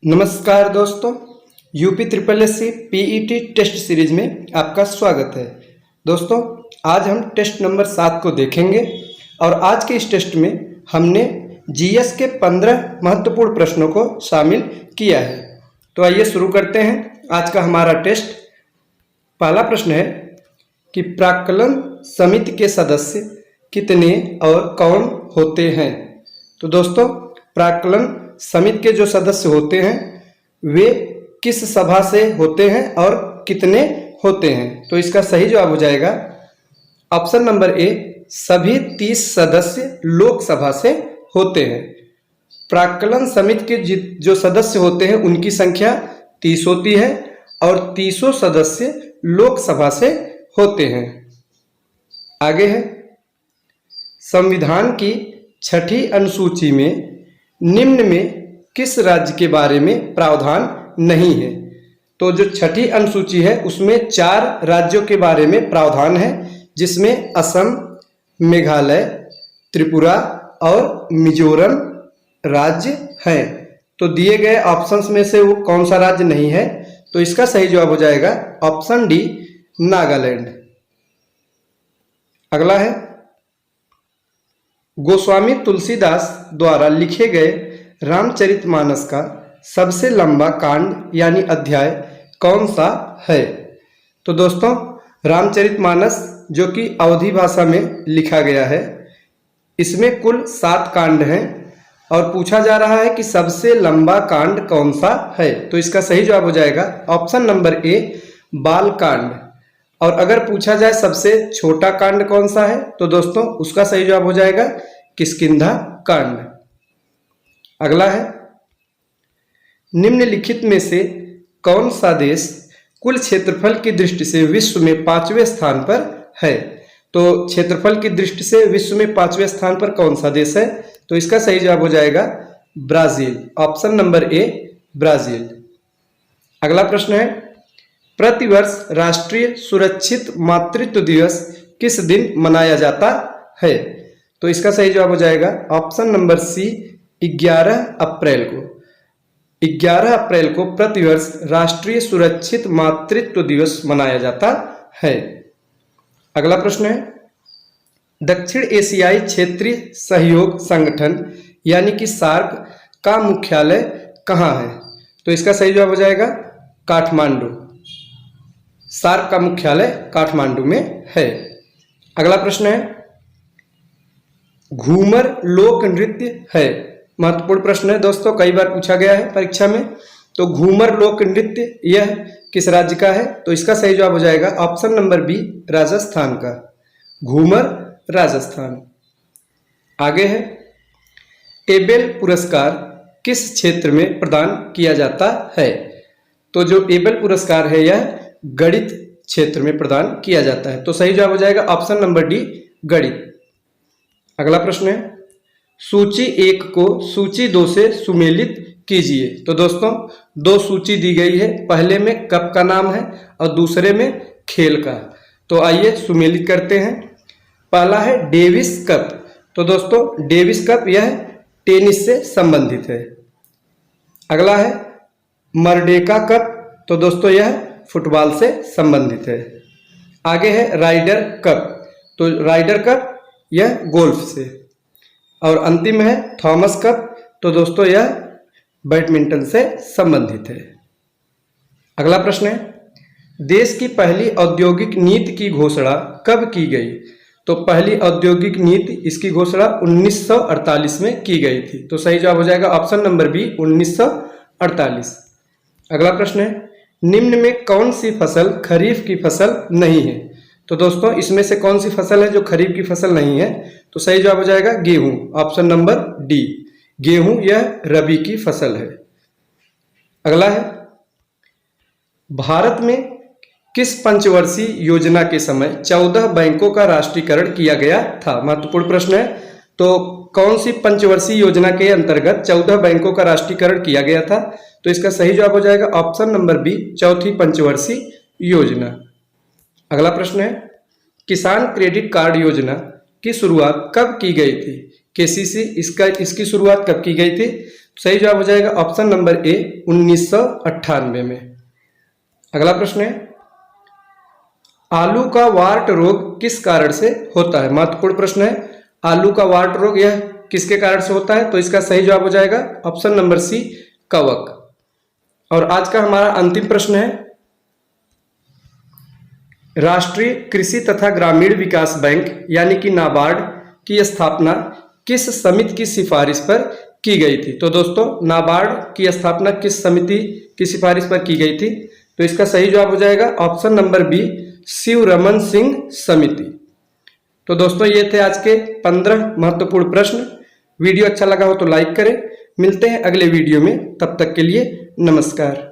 नमस्कार दोस्तों, UP triple S C PET test series में आपका स्वागत है। दोस्तों, आज हम टेस्ट नंबर 7 को देखेंगे और आज के इस टेस्ट में हमने जीएस के 15 महत्वपूर्ण प्रश्नों को शामिल किया है। तो आइए शुरू करते हैं आज का हमारा टेस्ट। पहला प्रश्न है कि प्राक्कलन समिति के सदस्य कितने और कौन होते हैं। तो दोस्तों, प्राक्कलन समिति के जो सदस्य होते हैं वे किस सभा से होते हैं और कितने होते हैं। तो इसका सही जवाब हो जाएगा ऑप्शन नंबर ए, सभी 30 सदस्य लोकसभा से होते हैं। प्राक्कलन समिति के जो सदस्य होते हैं उनकी संख्या 30 होती है और 30 सदस्य लोकसभा से होते हैं। आगे है, संविधान की 6ठी अनुसूची में निम्न में किस राज्य के बारे में प्रावधान नहीं है। तो जो 6ठी अनुसूची है उसमें 4 राज्यों के बारे में प्रावधान है, जिसमें असम, मेघालय, त्रिपुरा और मिजोरम राज्य हैं। तो दिए गए ऑप्शंस में से वो कौन सा राज्य नहीं है। तो इसका सही जवाब हो जाएगा ऑप्शन डी, नागालैंड। अगला है, गोस्वामी तुलसीदास द्वारा लिखे गए रामचरितमानस का सबसे लंबा कांड यानी अध्याय कौन सा है। तो दोस्तों, रामचरितमानस जो कि अवधी भाषा में लिखा गया है, इसमें कुल 7 कांड हैं और पूछा जा रहा है कि सबसे लंबा कांड कौन सा है। तो इसका सही जवाब हो जाएगा ऑप्शन नंबर ए, बाल कांड। और अगर पूछा जाए सबसे छोटा कांड कौन सा है, तो दोस्तों उसका सही जवाब हो जाएगा किष्किंधा कांड। अगला है, निम्नलिखित में से कौन सा देश कुल क्षेत्रफल की दृष्टि से विश्व में 5वें स्थान पर है। तो क्षेत्रफल की दृष्टि से विश्व में 5वें स्थान पर कौन सा देश है। तो इसका सही जवाब हो जाएगा Brazil, option number A, Brazil. अगला प्रश्न है, प्रतिवर्ष राष्ट्रीय सुरक्षित मातृत्व दिवस किस दिन मनाया जाता है। तो इसका सही जवाब हो जाएगा ऑप्शन नंबर सी, 11 अप्रैल को। 11 अप्रैल को प्रतिवर्ष राष्ट्रीय सुरक्षित मातृत्व दिवस मनाया जाता है। अगला प्रश्न है, दक्षिण एशियाई क्षेत्रीय सहयोग संगठन यानी कि सार्क का मुख्यालय कहाँ है। तो इसका सही जवाब हो जाएगा काठमांडू। सार्क का मुख्यालय काठमांडू में है। अगला प्रश्न है, घूमर लोक नृत्य है। महत्वपूर्ण प्रश्न है दोस्तों, कई बार पूछा गया है परीक्षा में। तो घूमर लोक नृत्य यह किस राज्य का है। तो इसका सही जवाब हो जाएगा ऑप्शन नंबर बी, राजस्थान का। घूमर राजस्थान। आगे है, एबेल पुरस्कार किस क्षेत्र में प्रदान किया जाता है। तो जो एबेल पुरस्कार है यह गणित क्षेत्र में प्रदान किया जाता है। तो सही जवाब हो जाएगा ऑप्शन नंबर डी, गणित। अगला प्रश्न है, सूची 1 को सूची 2 से सुमेलित कीजिए। तो दोस्तों, 2 सूची दी गई है, पहले में कप का नाम है और दूसरे में खेल का। तो आइए सुमेलित करते हैं। पहला है डेविस कप। तो दोस्तों, डेविस कप यह टेनिस से संबंधित है। अगला है मर्डेका कप। तो दोस्तों यह फुटबॉल से संबंधित है। आगे है राइडर कप। तो राइडर कप यह गोल्फ से। और अंतिम है थॉमस कप। तो दोस्तों यह बैडमिंटन से संबंधित है। अगला प्रश्न है, देश की पहली औद्योगिक नीति की घोषणा कब की गई। तो पहली औद्योगिक नीति, इसकी घोषणा 1948 में की गई थी। तो सही जवाब हो जाएगा ऑप्शन नंबर बी, 1948। अगला प्रश्न है, निम्न में कौन सी फसल खरीफ की फसल नहीं है। तो दोस्तों, इसमें से कौन सी फसल है जो खरीफ की फसल नहीं है। तो सही जवाब हो जाएगा गेहूं, ऑप्शन नंबर डी, गेहूं यह रबी की फसल है। अगला है, भारत में किस पंचवर्षीय योजना के समय 14 बैंकों का राष्ट्रीयकरण किया गया था। महत्वपूर्ण प्रश्न है। तो कौन सी पंचवर्षीय योजना के अंतर्गत 14 बैंकों का राष्ट्रीयकरण किया गया था। तो इसका सही जवाब हो जाएगा ऑप्शन नंबर बी, चौथी पंचवर्षीय योजना। अगला प्रश्न है, किसान क्रेडिट कार्ड योजना की शुरुआत कब की गई थी। केसीसी इसकी शुरुआत कब की गई थी। सही जवाब हो जाएगा ऑप्शन नंबर ए 1998 में। अगला प्रश्न है, आलू का वार्ट रोग किस कारण से होता है? महत्वपूर्ण प्रश्न है। आलू का वार्ट रोग यह किसके कारण से होता है? तो इसका सही जवाब हो जाएगा ऑप्शन नंबर सी, कवक। और आज का हमारा अंतिम प्रश्न है, राष्ट्रीय कृषि तथा ग्रामीण विकास बैंक यानी कि नाबार्ड की स्थापना किस समिति की सिफारिश पर की गई थी? तो दोस्तों, नाबार्ड की स्थापना किस समिति की सिफारिश पर की गई थी? तो इसका सही जवाब हो जाएगा option number B, Shivraman Singh समिति। तो दोस्तों, ये थे आज के 15 महत्वपूर्ण प्रश्न। वीडियो अच्छा लगा हो तो लाइक करें। मिलते हैं अगले वीडियो में, तब तक के लिए नमस्कार।